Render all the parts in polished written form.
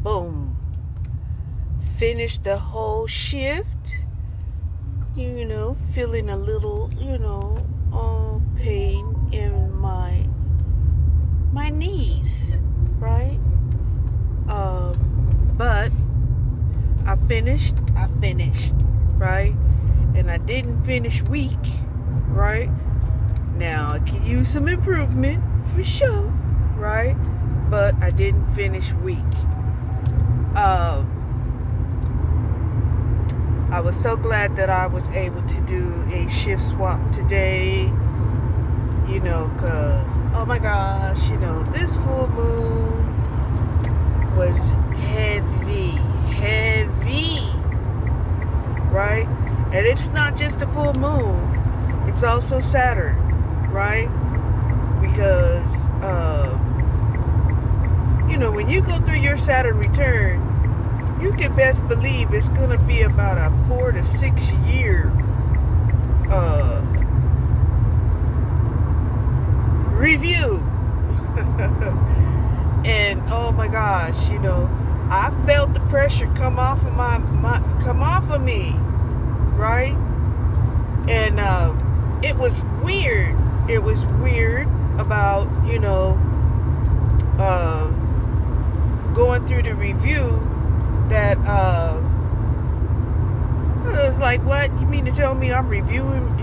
Boom. Finished the whole shift. Feeling a little, pain in my knees, right? But I finished, right? And I didn't finish weak, right? Now I could use some improvement for sure, right? But I didn't finish weak. I was so glad that I was able to do a shift swap today, because, oh my gosh, this full moon was heavy, right? And it's not just a full moon, it's also Saturn, right? Because, when you go through your Saturn return, you can best believe it's going to be about a 4 to 6 year review. And oh my gosh, I felt the pressure come off of me, right? And it was weird. It was weird about, going through the review that it was like, what? You mean to tell me I'm reviewing,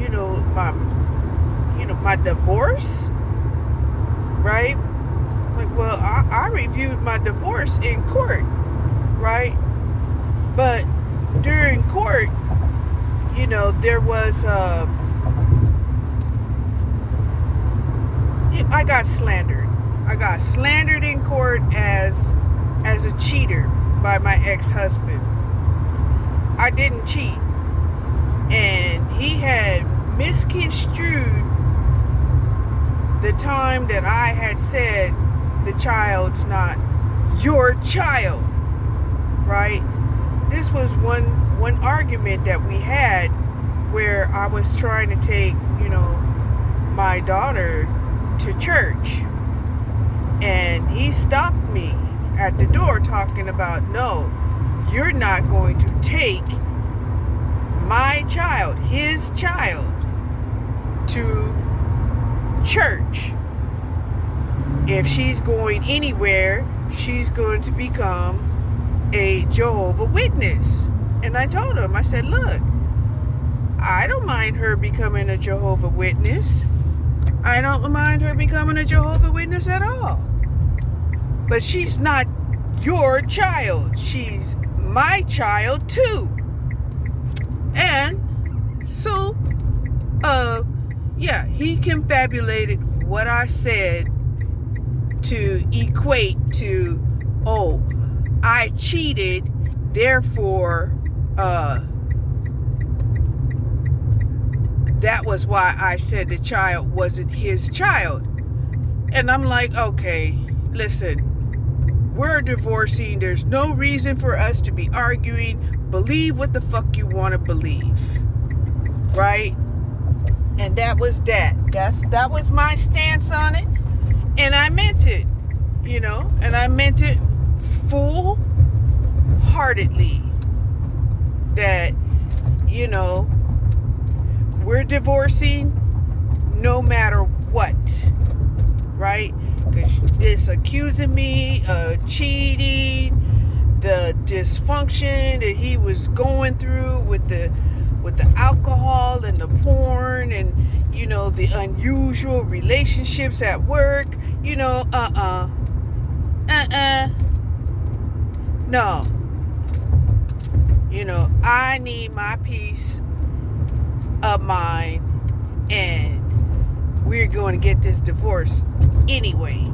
my divorce? Right? Like, well, I reviewed my divorce in court, right? But during court, there was I got slandered. I got slandered in court as a cheater by my ex-husband. I didn't cheat. And he had misconstrued the time that I had said the child's not your child, right? This was one argument that we had where I was trying to take, my daughter to church. And he stopped me at the door talking about, no, you're not going to take my child, his child, to church. If she's going anywhere, she's going to become a Jehovah's Witness. And I told him, I said, look, I don't mind her becoming a Jehovah's Witness. I don't mind her becoming a Jehovah's Witness at all. But she's not your child. She's my child too. And so, he confabulated what I said to equate to, oh, I cheated, therefore, that was why I said the child wasn't his child. And I'm like, okay, listen, we're divorcing. There's no reason for us to be arguing. Believe what the fuck you want to believe. Right? And that was that. That was my stance on it. And I meant it. And I meant it full-heartedly. That, we're divorcing no matter what. Right? Because it's accusing me of cheating, the dysfunction that he was going through with the alcohol and the porn and the unusual relationships at work. No. I need my peace of mind, and we're going to get this divorce anyway.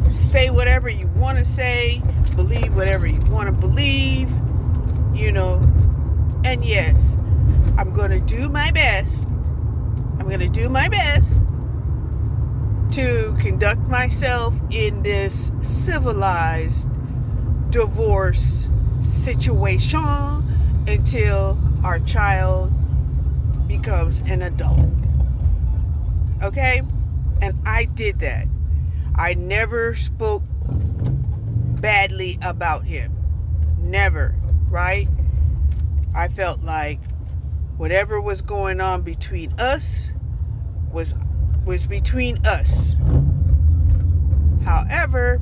Say whatever you want to say, believe whatever you want to believe, and yes, I'm going to do my best. To conduct myself in this civilized divorce situation until our child becomes an adult. Okay? And I did that. I never spoke badly about him. Never, right? I felt like whatever was going on between us was between us. However,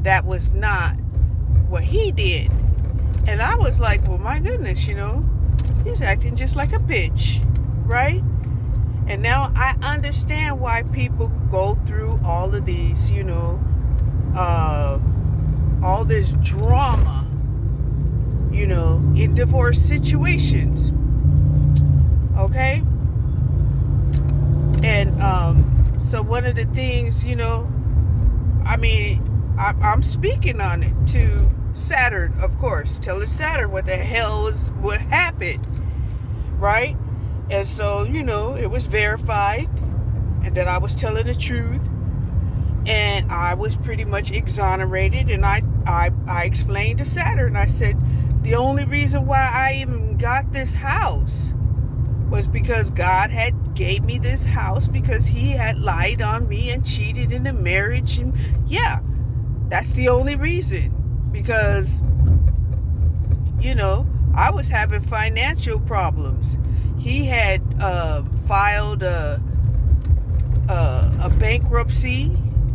that was not what he did. And I was like, well, my goodness, he's acting just like a bitch, right? And now I understand why people go through all of these, all this drama, in divorce situations. Okay? And so one of the things, I'm speaking on it to Saturn, of course, telling Saturn what the hell what happened, right? And so, it was verified, and that I was telling the truth, and I was pretty much exonerated. And I explained to Saturn, I said, the only reason why I even got this house was because God had gave me this house because he had lied on me and cheated in the marriage. And yeah, that's the only reason. Because, I was having financial problems. He had filed a bankruptcy,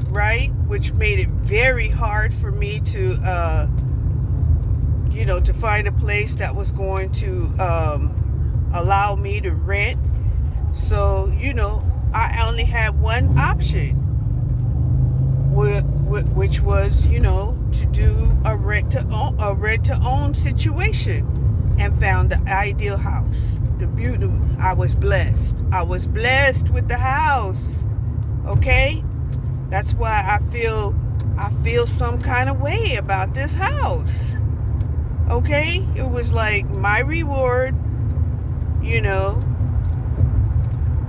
right? Which made it very hard for me to, to find a place that was going to allow me to rent. So, I only had one option, which was, to do a rent to own situation, and found the ideal house. I was blessed. I was blessed with the house. Okay? That's why I feel some kind of way about this house. Okay? It was like my reward,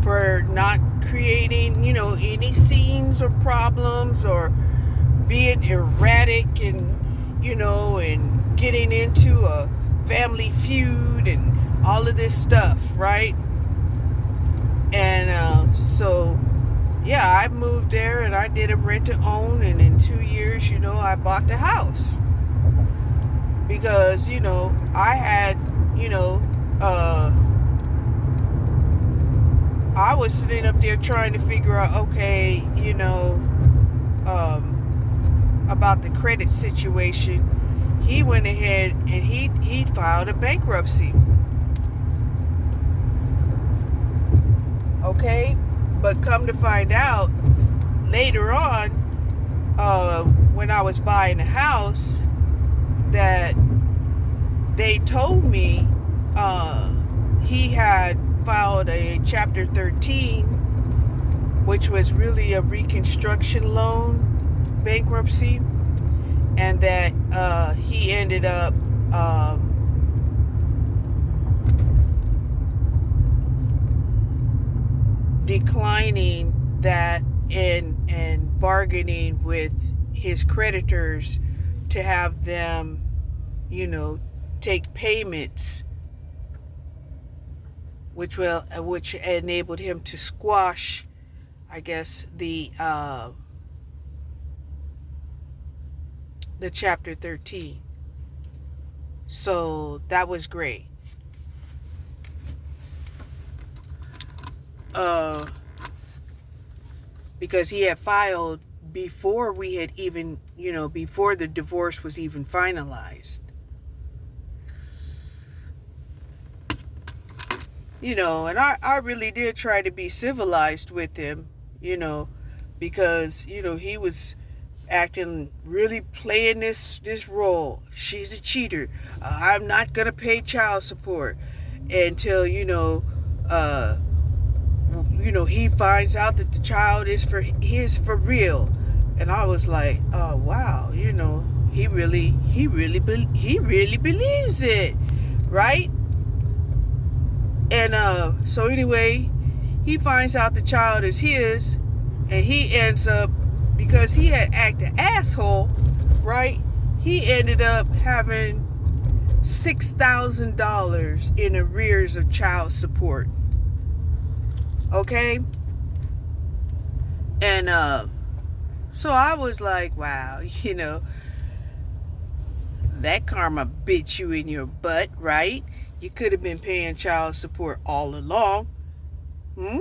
for not creating, any scenes or problems or being erratic and, and getting into a family feud and all of this stuff, right? And so, yeah, I moved there and I did a rent to own, and in 2 years, I bought the house. Because, I had, I was sitting up there trying to figure out, okay, about the credit situation. He went ahead and he filed a bankruptcy. Okay? But come to find out, later on, when I was buying a house, that they told me he had filed a Chapter 13, which was really a reconstruction loan bankruptcy, and that he ended up declining that and bargaining with his creditors to have them, take payments, which enabled him to squash, I guess, the Chapter 13. So that was great. Because he had filed before we had even, before the divorce was even finalized. And I really did try to be civilized with him, because, he was acting, really playing this role. She's a cheater. I'm not going to pay child support until, he finds out that the child is for real. And I was like, oh, wow, he really believes it, right? And so anyway, he finds out the child is his, and he ends up, because he had acted asshole, right? He ended up having $6,000 in arrears of child support. Okay? And so I was like, wow, That karma bit you in your butt, right? You could have been paying child support all along. Hmm?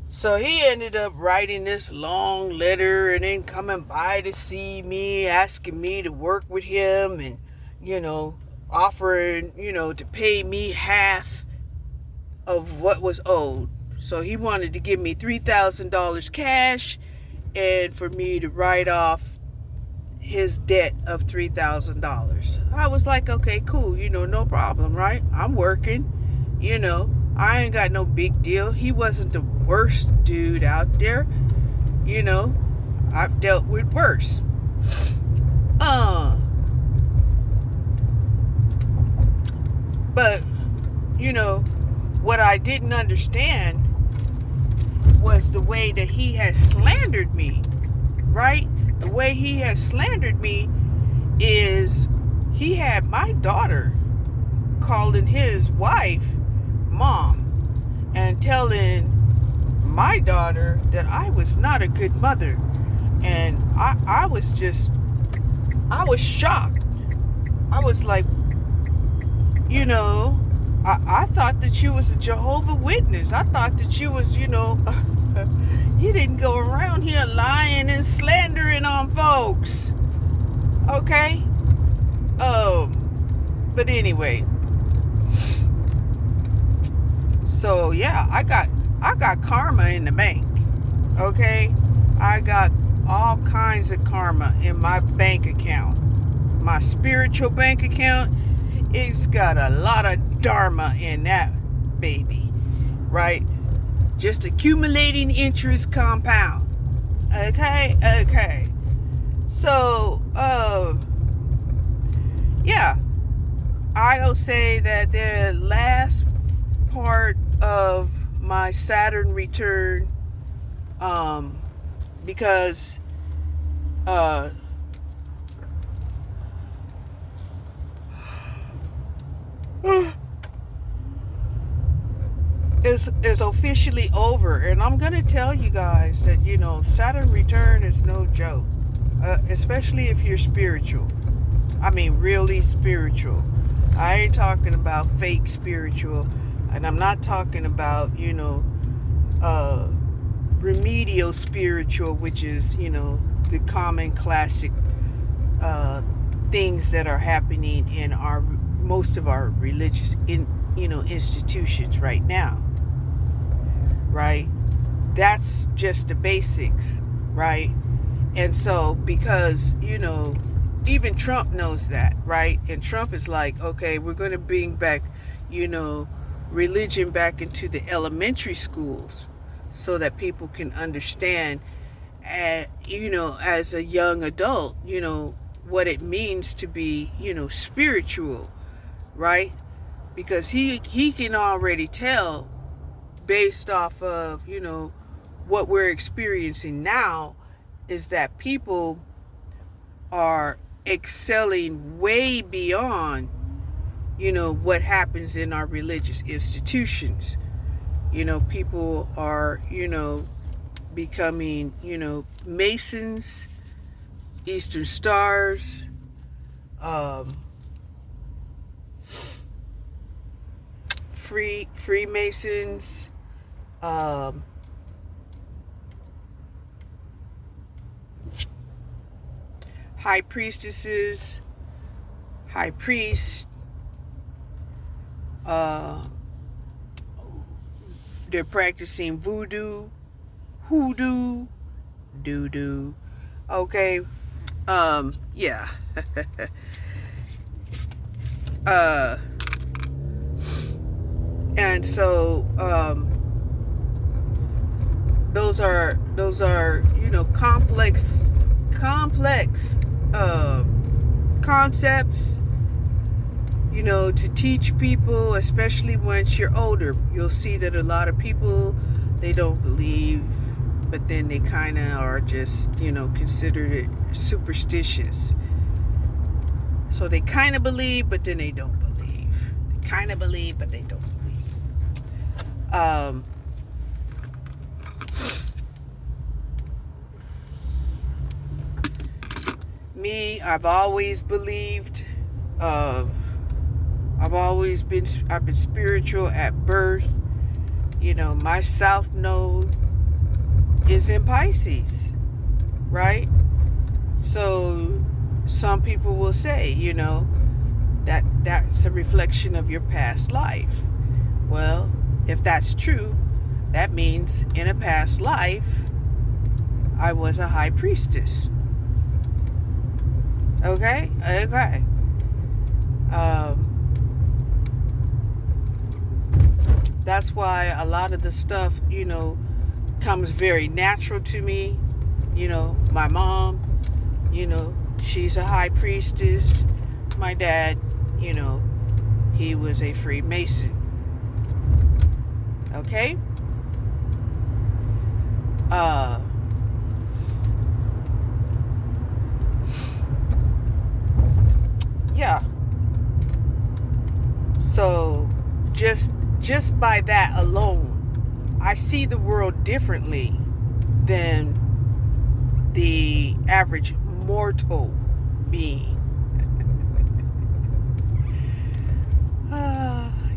So he ended up writing this long letter and then coming by to see me, asking me to work with him and, offering, to pay me half of what was owed. So he wanted to give me $3,000 cash and for me to write off his debt of $3,000. I was like, okay, cool, no problem, right? I'm working, I ain't got no big deal. He wasn't the worst dude out there, I've dealt with worse. But what I didn't understand was the way that he has slandered me, right? The way he has slandered me is he had my daughter calling his wife mom and telling my daughter that I was not a good mother. And I was shocked. I was like, I thought that you was a Jehovah's Witness. I thought that you was, you didn't go around here lying and slandering on folks. Okay? But anyway. So yeah, I got karma in the bank. Okay? I got all kinds of karma in my bank account. My spiritual bank account, it's got a lot of dharma in that baby, right? Just accumulating interest compound. Okay. So, yeah, I'll say that the last part of my Saturn return, because, is officially over, and I'm gonna tell you guys that Saturn return is no joke, especially if you're spiritual. I mean, really spiritual. I ain't talking about fake spiritual, and I'm not talking about remedial spiritual, which is the common classic things that are happening in most of our religious institutions right now, right? That's just the basics, right? And so because even Trump knows that, right? And Trump is like, okay, we're going to bring back religion back into the elementary schools so that people can understand, as a young adult, what it means to be spiritual, right? Because he can already tell based off of what we're experiencing now, is that people are excelling way beyond what happens in our religious institutions. People are becoming Masons, Eastern Stars, Freemasons, high priestesses, high priests. They're practicing voodoo, hoodoo, doo-doo. Okay. Yeah. And so those are complex concepts, to teach people, especially once you're older. You'll see that a lot of people, they don't believe, but then they kind of are just, considered it superstitious. So they kind of believe, but then they don't believe. They kind of believe, but they don't believe. Me, I've always believed. Uh, I've been spiritual at birth. My South Node is in Pisces, right? So some people will say, that's a reflection of your past life. Well, if that's true, that means in a past life, I was a high priestess. Okay? Okay. That's why a lot of the stuff, comes very natural to me. My mom, she's a high priestess. My dad, he was a Freemason. Okay? Yeah. So just by that alone, I see the world differently than the average mortal being.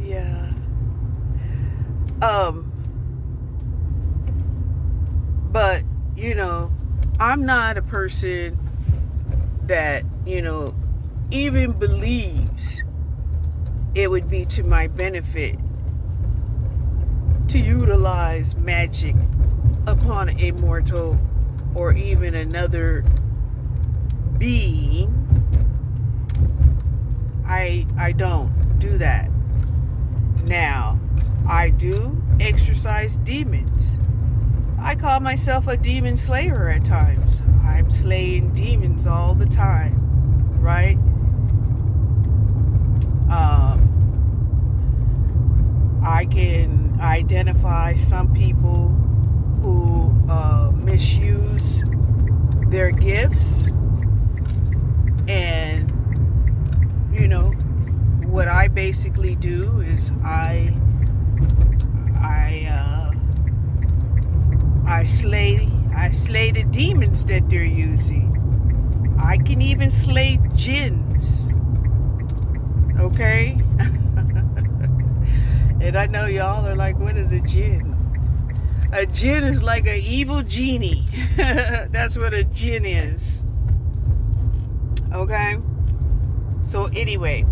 Yeah. But I'm not a person that even believes it would be to my benefit to utilize magic upon a mortal or even another being. I don't do that. Now, I do exorcise demons. I call myself a demon slayer at times. I'm slaying demons all the time, right? I can identify some people who misuse their gifts, and what I basically do is I slay the demons that they're using. I can even slay jinns. Okay? And I know y'all are like, what is a jinn? A jinn is like an evil genie. That's what a jinn is. Okay? So anyway,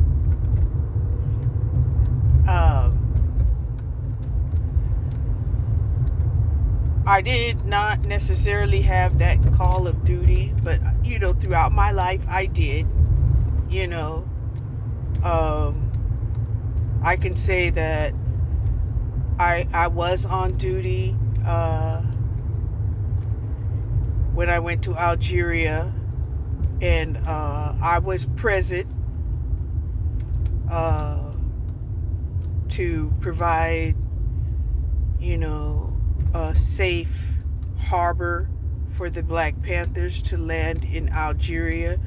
I did not necessarily have that call of duty, but throughout my life I did. I can say that I was on duty when I went to Algeria, and I was present to provide, a safe harbor for the Black Panthers to land in Algeria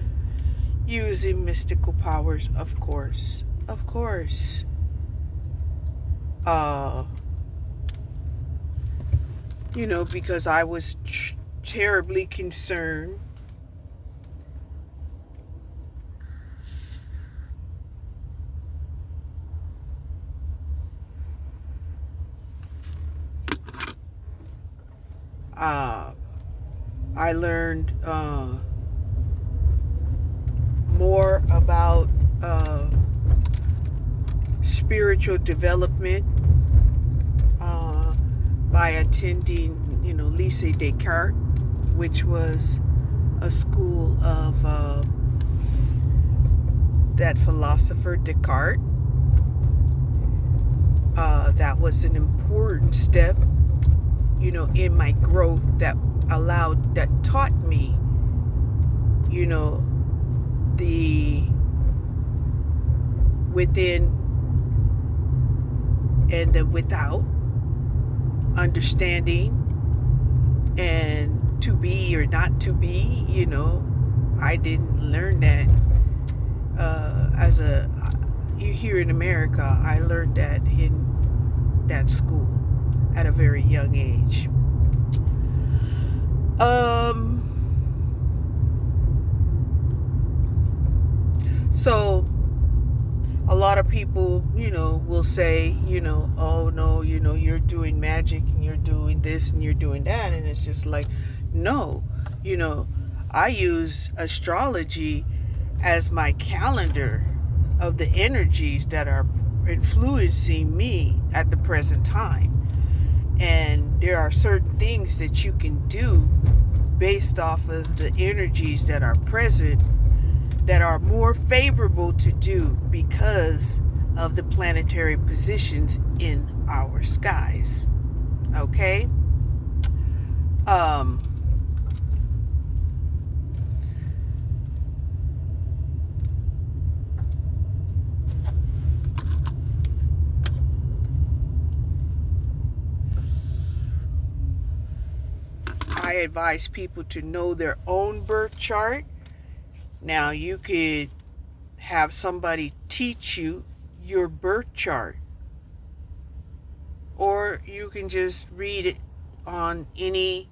using mystical powers, of course. Of course. Because I was terribly concerned I learned more about spiritual development by attending, Lycée Descartes, which was a school of that philosopher Descartes. That was an important step, in my growth that taught me, the within and the without, understanding and to be or not to be. I didn't learn that here in America. I learned that in that school at a very young age. So a lot of people, will say, oh no, you're doing magic and you're doing this and you're doing that. And it's just like, no, I use astrology as my calendar of the energies that are influencing me at the present time. And there are certain things that you can do based off of the energies that are present that are more favorable to do because of the planetary positions in our skies. Okay? I advise people to know their own birth chart. Now, you could have somebody teach you your birth chart, or you can just read it on any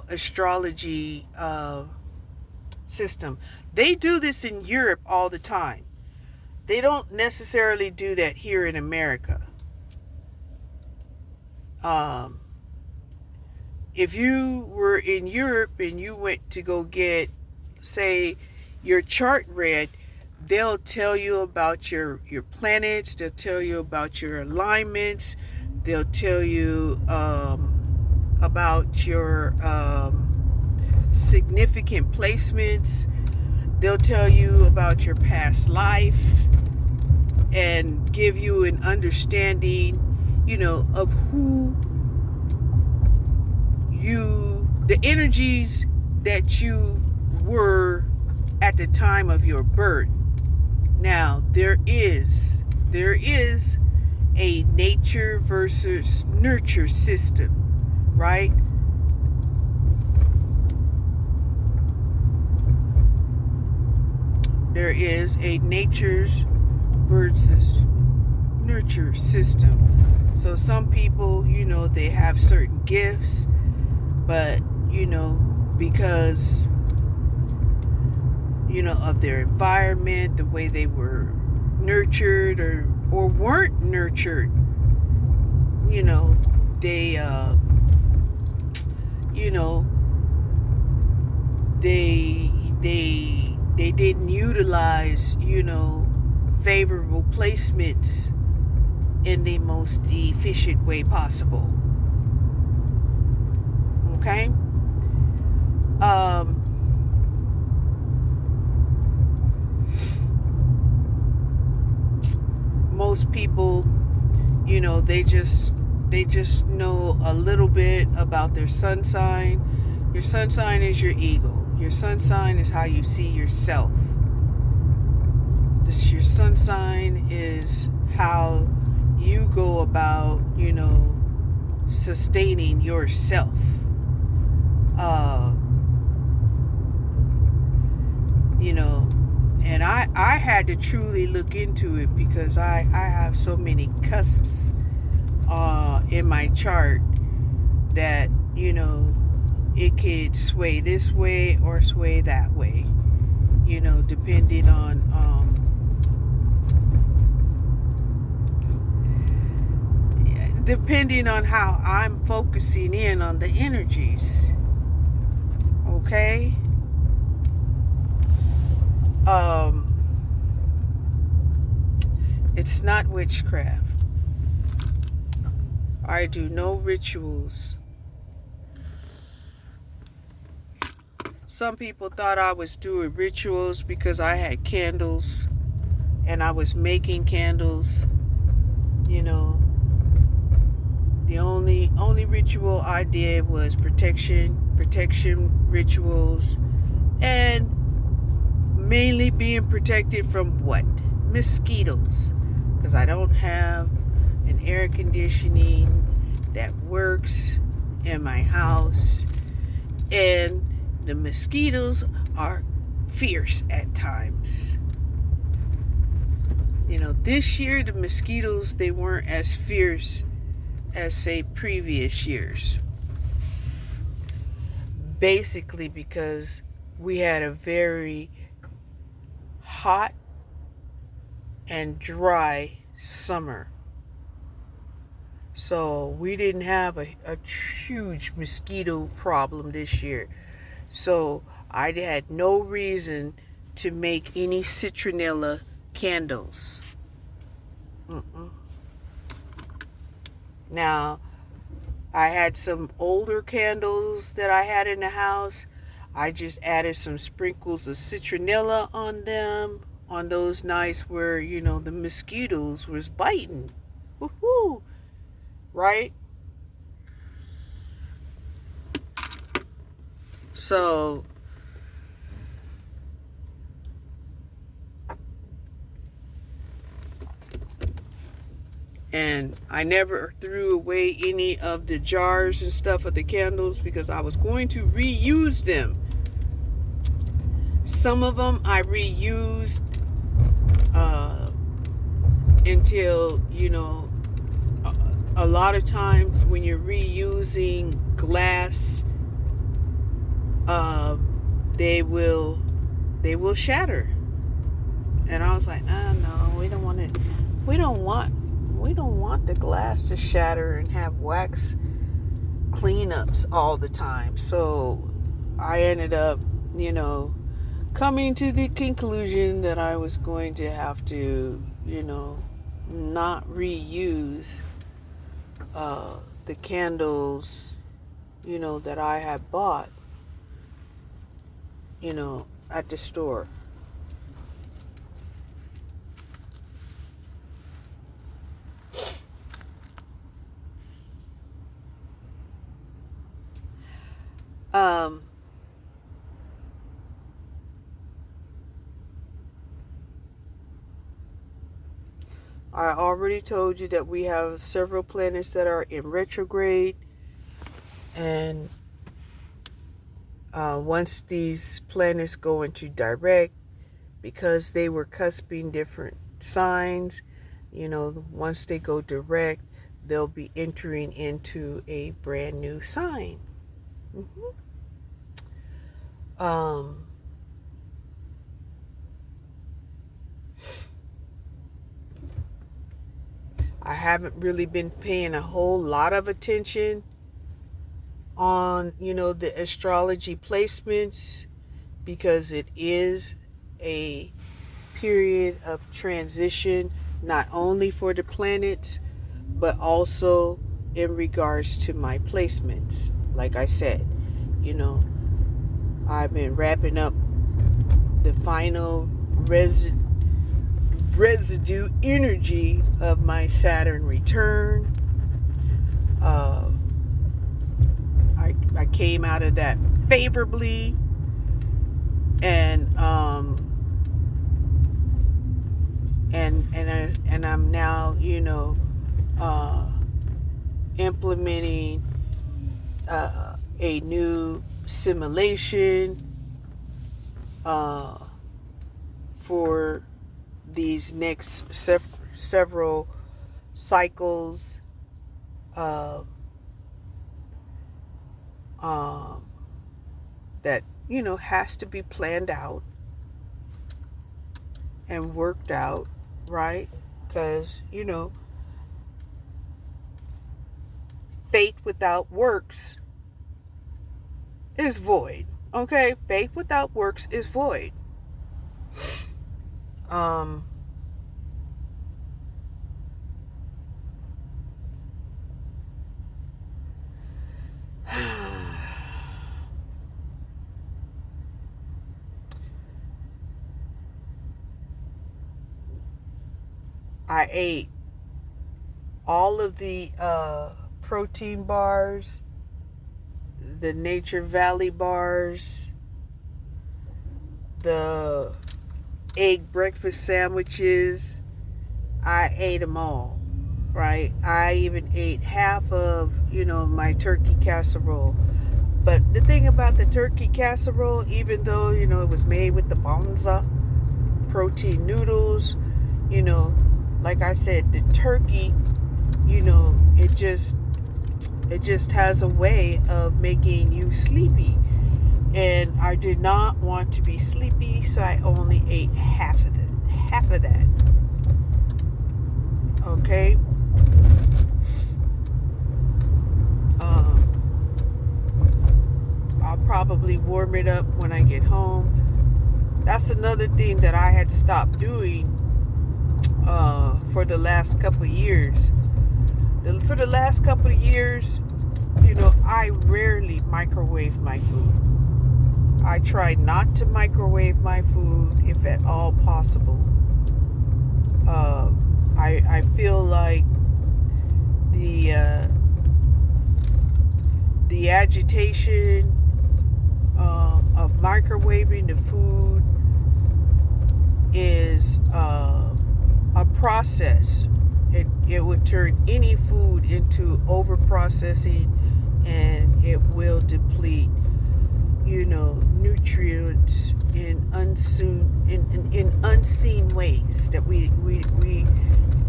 astrology system. They do this in Europe all the time. They don't necessarily do that here in America. If you were in Europe and you went to go get, say, your chart read, they'll tell you about your planets, they'll tell you about your alignments, they'll tell you about your significant placements, they'll tell you about your past life and give you an understanding, of who the energies that you were at the time of your birth. Now, there is a nature versus nurture system, right? There is a nature's versus nurture system. So some people, they have certain gifts, but because of their environment, the way they were nurtured or weren't nurtured, they they didn't utilize favorable placements in the most efficient way possible. Okay? Most people, they just know a little bit about their sun sign. Your sun sign is your ego. Your sun sign is how you see yourself. Your sun sign is how you go about, sustaining yourself. And I had to truly look into it because I have so many cusps in my chart that, it could sway this way or sway that way, depending on how I'm focusing in on the energies. Okay? It's not witchcraft. I do no rituals. Some people thought I was doing rituals because I had candles and I was making candles. The only ritual I did was protection rituals, and mainly being protected from what? Mosquitoes, because I don't have an air conditioning that works in my house, and the mosquitoes are fierce at times. This year the mosquitoes, they weren't as fierce as, say, previous years. Basically because we had a very hot and dry summer. So we didn't have a huge mosquito problem this year. So I had no reason to make any citronella candles. Now, I had some older candles that I had in the house. I just added some sprinkles of citronella on them, on those nights where, the mosquitoes was biting. Woohoo! Right? So, and I never threw away any of the jars and stuff of the candles because I was going to reuse them. Some of them I reused until, a lot of times when you're reusing glass, they will shatter. And I was like, no, we don't want the glass to shatter and have wax cleanups all the time. So I ended up, coming to the conclusion that I was going to have to, not reuse the candles, that I had bought, at the store. I already told you that we have several planets that are in retrograde, and once these planets go into direct, because they were cusping different signs, once they go direct, they'll be entering into a brand new sign. I haven't really been paying a whole lot of attention on, the astrology placements, because it is a period of transition, not only for the planets, but also in regards to my placements. Like I said, I've been wrapping up the final residue energy of my Saturn return. I came out of that favorably, and I'm now, implementing a new simulation for these next several cycles that has to be planned out and worked out, right? Because faith without works is void. Okay, faith without works is void. I ate all of the protein bars, the Nature Valley bars, the egg breakfast sandwiches. I ate them all, right? I even ate half of, my turkey casserole. But the thing about the turkey casserole, even though, it was made with the bonza protein noodles, like I said, the turkey, it just has a way of making you sleepy. And I did not want to be sleepy, so I only ate half of that. Okay. I'll probably warm it up when I get home. That's another thing that I had stopped doing for the last couple of years. For the last couple of years, I rarely microwave my food. I try not to microwave my food if at all possible. I feel like the agitation of microwaving the food is a process. It would turn any food into over processing, and it will deplete nutrients in unseen ways that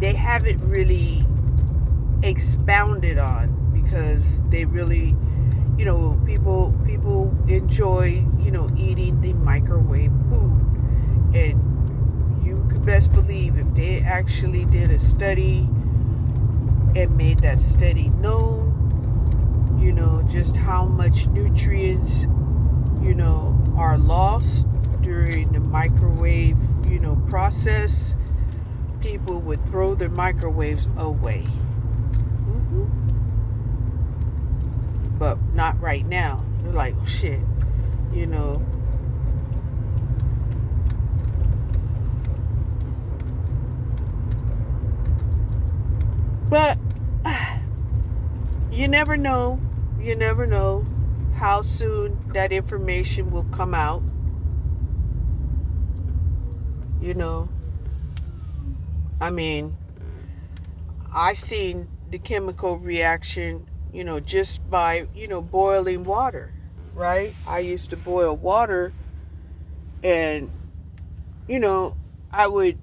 they haven't really expounded on, because they really people enjoy eating the microwave food. And you could best believe, if they actually did a study and made that study known, just how much nutrients are lost during the microwave process, people would throw their microwaves away. But not right now. They're like, oh, shit, But you never know. You never know how soon that information will come out. I mean, I've seen the chemical reaction, just by, boiling water, right? I used to boil water, and, I would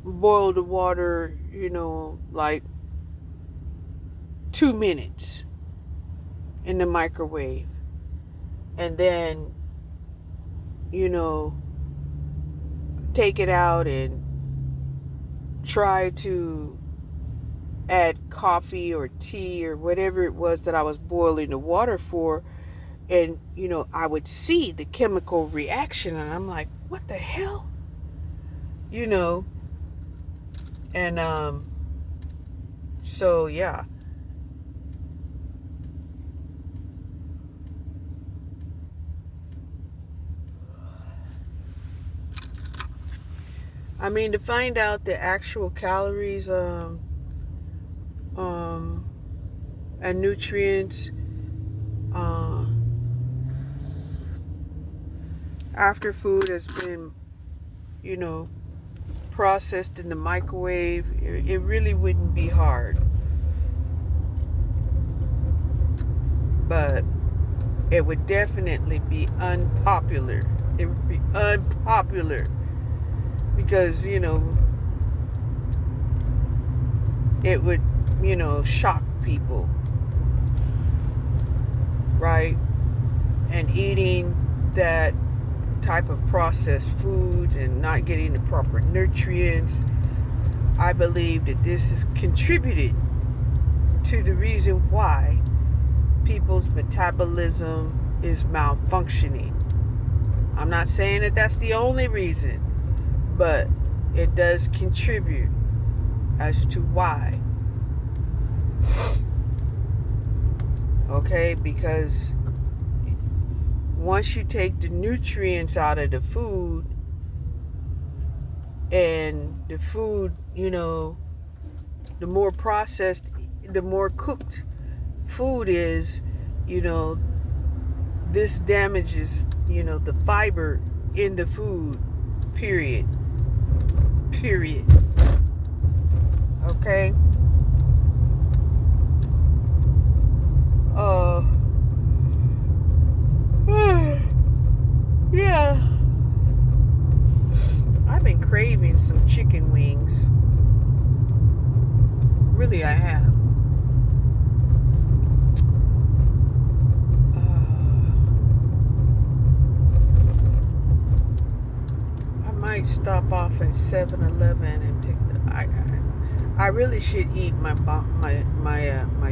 boil the water, like 2 minutes in the microwave. And then, take it out and try to add coffee or tea or whatever it was that I was boiling the water for. And, I would see the chemical reaction, and I'm like, what the hell? And, so yeah. I mean, to find out the actual calories, and nutrients, after food has been, processed in the microwave, it really wouldn't be hard. But it would definitely be unpopular. It would be unpopular because, it would, shock people, right? And eating that type of processed foods and not getting the proper nutrients, I believe that this has contributed to the reason why people's metabolism is malfunctioning. I'm not saying that that's the only reason, but it does contribute as to why. Okay, because once you take the nutrients out of the food, and the food, the more processed, the more cooked food is, this damages, the fiber in the food, period. Okay? Yeah. I've been craving some chicken wings. Really, I have. might stop off at 7-Eleven and pick the. I really should eat my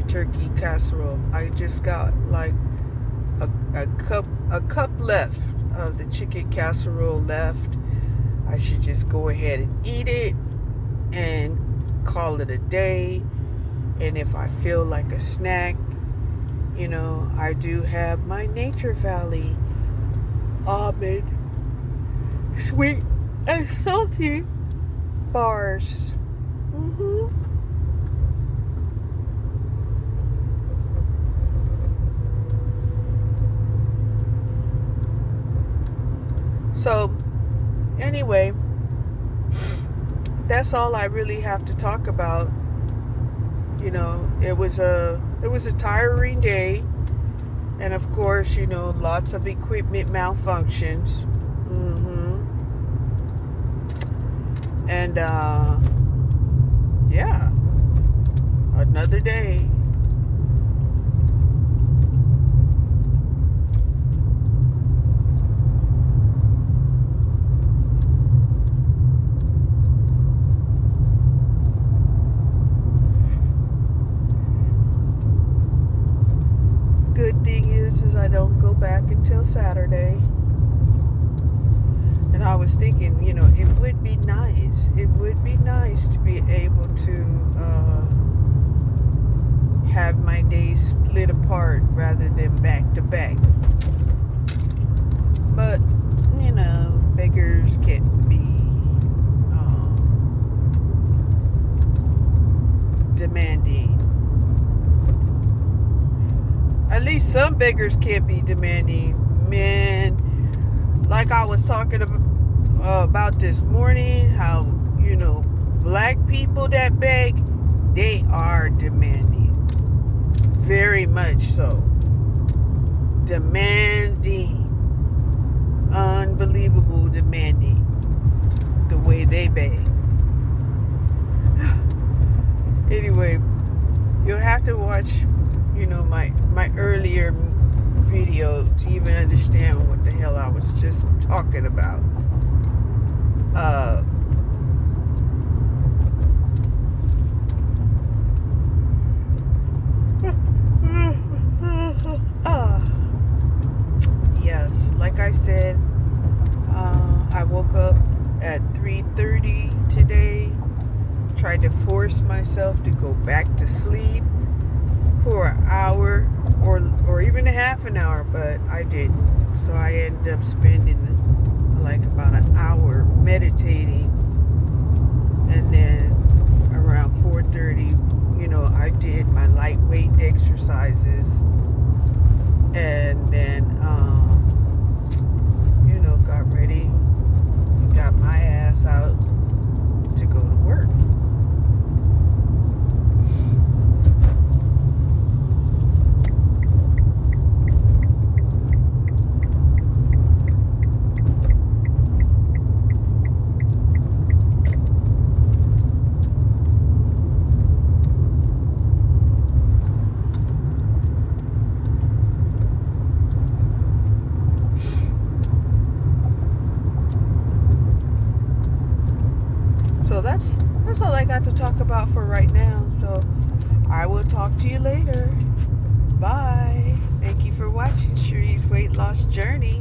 turkey casserole. I just got like a cup left of the chicken casserole left. I should just go ahead and eat it and call it a day. And if I feel like a snack, I do have my Nature Valley almond sweet and salty bars. So anyway, that's all I really have to talk about. It was a tiring day, and of course, lots of equipment malfunctions. And yeah, another day. Good thing is I don't go back until Saturday. And I was thinking, it would be nice. It would be nice to be able to have my days split apart rather than back to back. But, beggars can't be demanding. At least some beggars can't be demanding. Man, like I was talking about this morning, how, black people that beg, they are demanding. Very much so. Demanding. Unbelievable demanding. The way they beg. Anyway, you'll have to watch my earlier video to even understand what the hell I was just talking about. Yes, like I said, I woke up at 3:30 today, tried to force myself to go back to sleep for an hour or even a half an hour, but I didn't. So I ended up spending like about an hour meditating, and then around 4:30, I did my lightweight exercises, and then got ready and got my ass out to go to work. So that's all I got to talk about for right now. So I will talk to you later. Bye. Thank you for watching Cherie's Weight Loss Journey.